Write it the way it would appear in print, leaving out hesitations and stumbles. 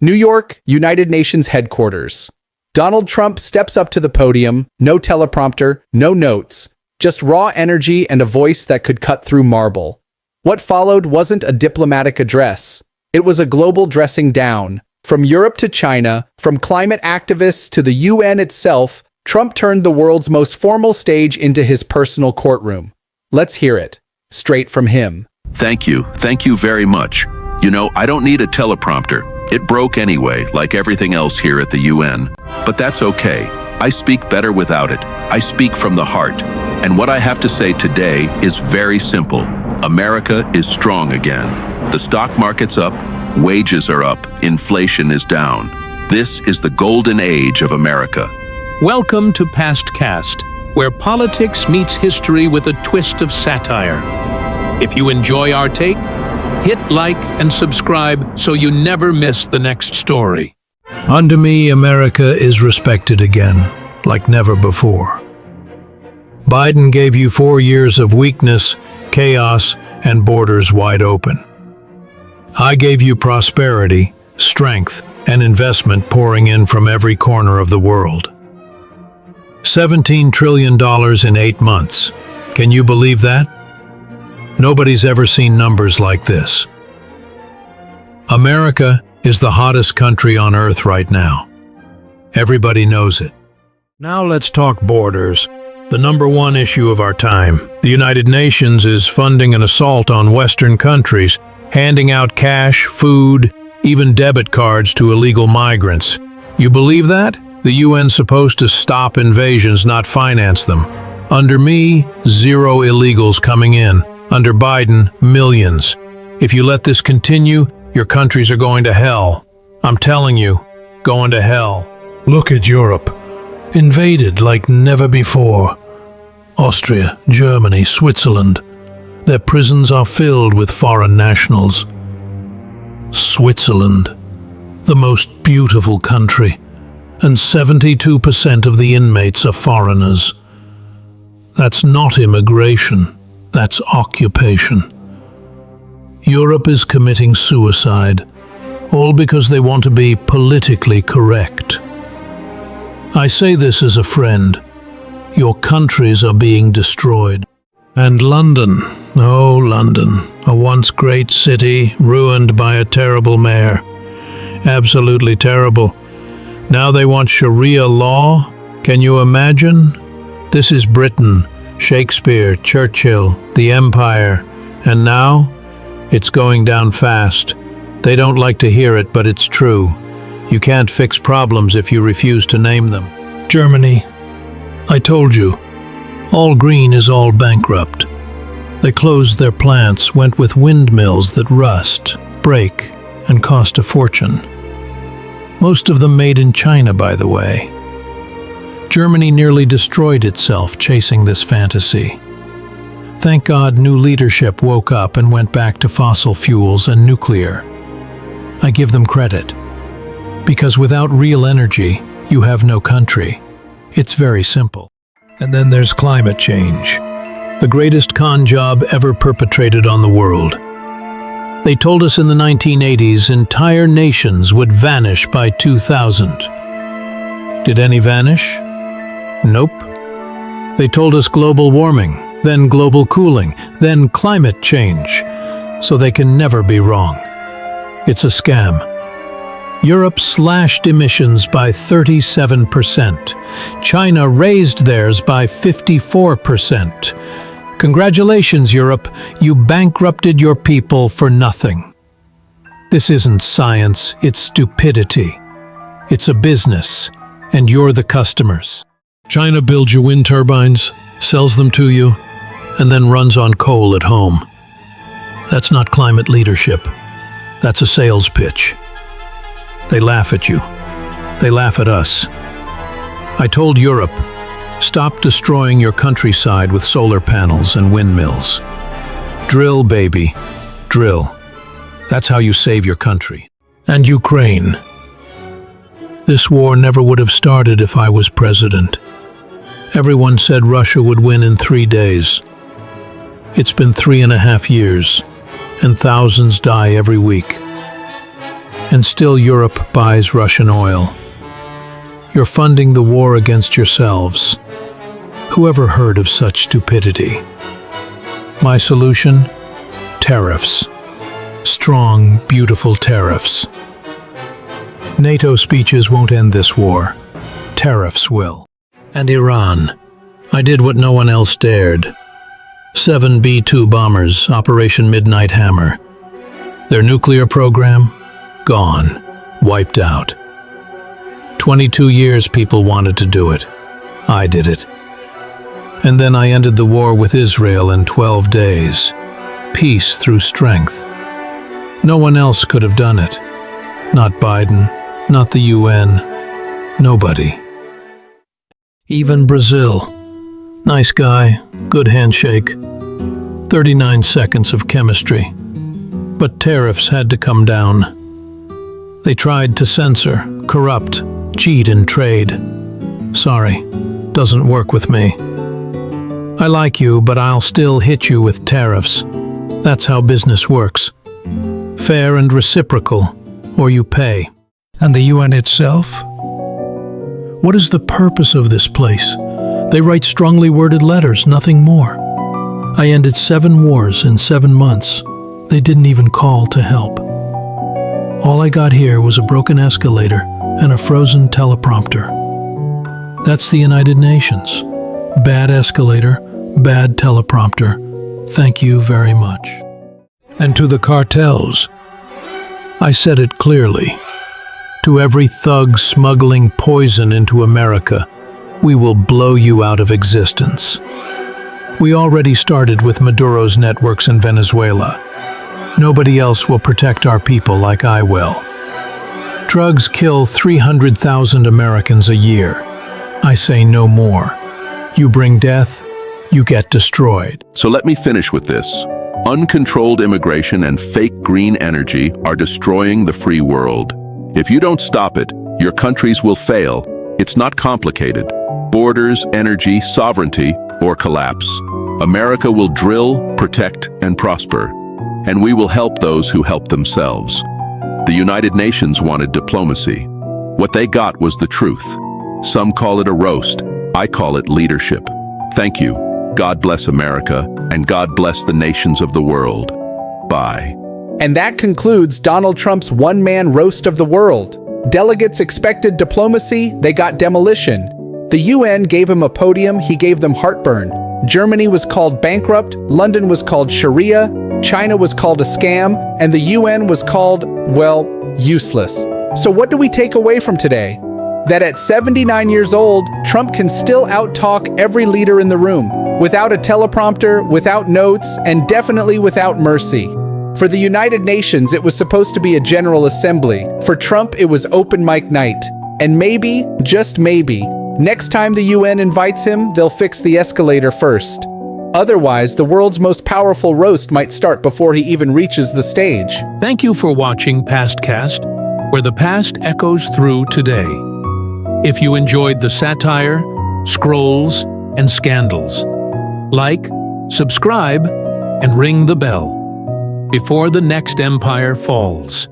New York, United Nations headquarters. Donald Trump steps up to the podium, no teleprompter, no notes, just raw energy and a voice that could cut through marble. What followed wasn't a diplomatic address. It was a global dressing down. From Europe to China, from climate activists to the UN itself, Trump turned the world's most formal stage into his personal courtroom. Let's hear it, straight from him. Thank you. Thank you very much. You know, I don't need a teleprompter. It broke anyway, like everything else here at the UN. But that's okay. I speak better without it. I speak from the heart. And what I have to say today is very simple. America is strong again. The stock market's up, wages are up, inflation is down. This is the golden age of America. Welcome to Past Cast, where politics meets history with a twist of satire. If you enjoy our take, hit like and subscribe so you never miss the next story. Under me, America is respected again, like never before. Biden gave you 4 years of weakness, chaos, and borders wide open. I gave you prosperity, strength, and investment pouring in from every corner of the world. $17 trillion in 8 months. Can you believe that? Nobody's ever seen numbers like this. America is the hottest country on earth right now. Everybody knows it. Now let's talk borders, the #1 issue of our time. The United Nations is funding an assault on Western countries, handing out cash, food, even debit cards to illegal migrants. You believe that? The UN's supposed to stop invasions, not finance them. Under me, 0 illegals coming in. Under Biden, millions. If you let this continue, your countries are going to hell. I'm telling you, going to hell. Look at Europe. Invaded like never before. Austria, Germany, Switzerland. Their prisons are filled with foreign nationals. Switzerland, the most beautiful country, and 72% of the inmates are foreigners. That's not immigration. That's occupation. Europe is committing suicide, all because they want to be politically correct. I say this as a friend. Your countries are being destroyed. And London, oh London, a once great city ruined by a terrible mayor. Absolutely terrible. Now they want Sharia law? Can you imagine? This is Britain. Shakespeare, Churchill, the Empire, and now it's going down fast. They don't like to hear it, but it's true. You can't fix problems if you refuse to name them. Germany, I told you, all green is all bankrupt. They closed their plants, went with windmills that rust, break, and cost a fortune. Most of them made in China, by the way. Germany nearly destroyed itself chasing this fantasy. Thank God new leadership woke up and went back to fossil fuels and nuclear. I give them credit. Because without real energy, you have no country. It's very simple. And then there's climate change. The greatest con job ever perpetrated on the world. They told us in the 1980s entire nations would vanish by 2000. Did any vanish? Nope. They told us global warming, then global cooling, then climate change, so they can never be wrong. It's a scam. Europe slashed emissions by 37%. China raised theirs by 54%. Congratulations, Europe, you bankrupted your people for nothing. This isn't science, it's stupidity. It's a business, and you're the customers. China builds you wind turbines, sells them to you, and then runs on coal at home. That's not climate leadership. That's a sales pitch. They laugh at you. They laugh at us. I told Europe, stop destroying your countryside with solar panels and windmills. Drill, baby, drill. That's how you save your country. And Ukraine. This war never would have started if I was president. Everyone said Russia would win in 3 days. It's been 3.5 years, and thousands die every week. And still Europe buys Russian oil. You're funding the war against yourselves. Who ever heard of such stupidity? My solution? Tariffs. Strong, beautiful tariffs. NATO speeches won't end this war. Tariffs will. And Iran. I did what no one else dared. 7 B-2 bombers, Operation Midnight Hammer. Their nuclear program? Gone. Wiped out. 22 years people wanted to do it. I did it. And then I ended the war with Israel in 12 days. Peace through strength. No one else could have done it. Not Biden, not the UN, nobody. Even Brazil. Nice guy, good handshake. 39 seconds of chemistry. But tariffs had to come down. They tried to censor, corrupt, cheat in trade. Sorry, doesn't work with me. I like you, but I'll still hit you with tariffs. That's how business works. Fair and reciprocal, or you pay. And the UN itself? What is the purpose of this place? They write strongly worded letters, nothing more. I ended 7 wars in 7 months. They didn't even call to help. All I got here was a broken escalator and a frozen teleprompter. That's the United Nations. Bad escalator, bad teleprompter. Thank you very much. And to the cartels, I said it clearly. To every thug smuggling poison into America, we will blow you out of existence. We already started with Maduro's networks in Venezuela. Nobody else will protect our people like I will. Drugs kill 300,000 Americans a year. I say no more. You bring death, you get destroyed. So let me finish with this. Uncontrolled immigration and fake green energy are destroying the free world. If you don't stop it, your countries will fail. It's not complicated. Borders, energy, sovereignty, or collapse. America will drill, protect, and prosper. And we will help those who help themselves. The United Nations wanted diplomacy. What they got was the truth. Some call it a roast. I call it leadership. Thank you. God bless America, and God bless the nations of the world. Bye. And that concludes Donald Trump's one-man roast of the world. Delegates expected diplomacy, they got demolition. The UN gave him a podium, he gave them heartburn. Germany was called bankrupt, London was called Sharia, China was called a scam, and the UN was called, well, useless. So what do we take away from today? That at 79 years old, Trump can still out-talk every leader in the room, without a teleprompter, without notes, and definitely without mercy. For the United Nations, it was supposed to be a general assembly. For Trump, it was open mic night. And maybe, just maybe, next time the UN invites him, they'll fix the escalator first. Otherwise, the world's most powerful roast might start before he even reaches the stage. Thank you for watching Pastcast, where the past echoes through today. If you enjoyed the satire, scrolls, and scandals, like, subscribe, and ring the bell before the next empire falls.